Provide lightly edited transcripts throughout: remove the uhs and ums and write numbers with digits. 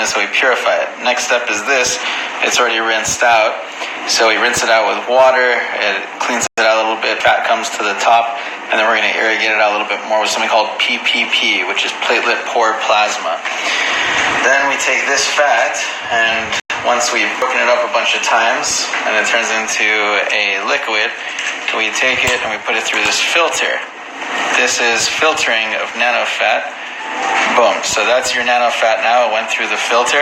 is that we purify it. Next step is this. It's already rinsed out. So we rinse it out with water. It cleans it out a little bit. Fat comes to the top. And then we're going to irrigate it out a little bit more with something called PPP, which is platelet poor plasma. Then we take this fat, and once we've broken it up a bunch of times and it turns into a liquid, we take it and we put it through this filter. This is filtering of nanofat. Boom. So that's your nanofat now. It went through the filter.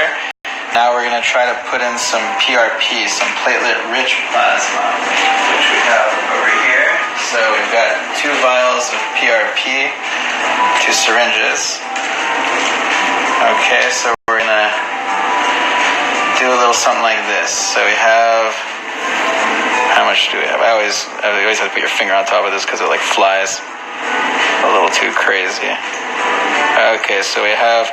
Now we're going to try to put in some PRP, some platelet-rich plasma, which we have over here. So we've got 2 vials of PRP, 2 syringes. Okay, so we're going to do a little something like this. So we have, how much do we have? I always have to put your finger on top of this because it like flies. A little too crazy. Okay, so we have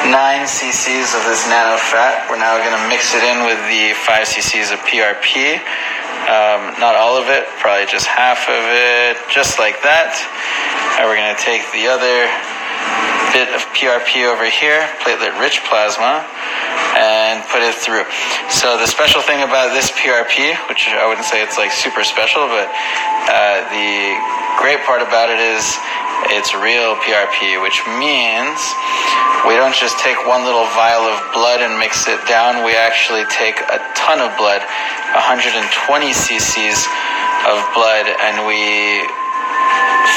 9 cc's of this nanofat. We're now going to mix it in with the 5 cc's of PRP. Not all of it, probably just half of it, just like that. And we're going to take the other bit of PRP over here, platelet-rich plasma, and put it through. So the special thing about this PRP, which I wouldn't say it's like super special, but the great part about it is it's real PRP, which means we don't just take one little vial of blood and mix it down. We actually take a ton of blood, 120 cc's of blood, and we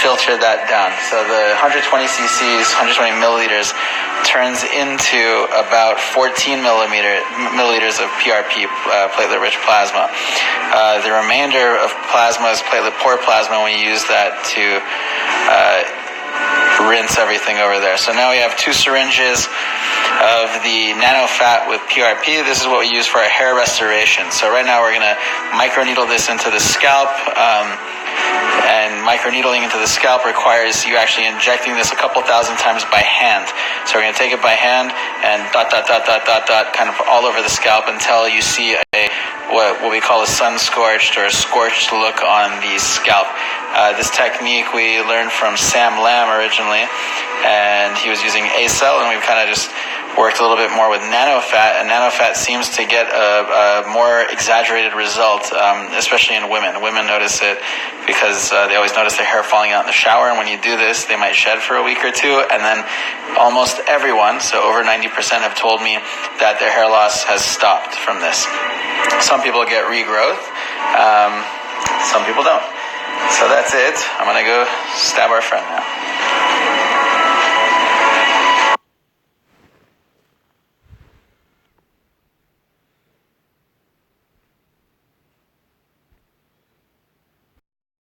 filter that down. So the 120 cc's, 120 milliliters, turns into about 14 milliliters of PRP, platelet-rich plasma. The remainder of plasma is platelet-poor plasma, and we use that to rinse everything over there. So now we have 2 syringes of the nanofat with PRP. This is what we use for our hair restoration. So right now we're going to microneedle this into the scalp. And microneedling into the scalp requires you actually injecting this a couple thousand times by hand. So we're going to take it by hand and dot, kind of all over the scalp until you see what we call a sun-scorched or a scorched look on the scalp. This technique we learned from Sam Lam originally, and he was using A-cell, and we've kind of just worked a little bit more with nanofat, and nanofat seems to get a more exaggerated result, especially in women. Women notice it because they always notice their hair falling out in the shower, and when you do this, they might shed for a week or 2, and then almost everyone, so over 90%, have told me that their hair loss has stopped from this. Some people get regrowth, some people don't. So that's it. I'm going to go stab our friend now.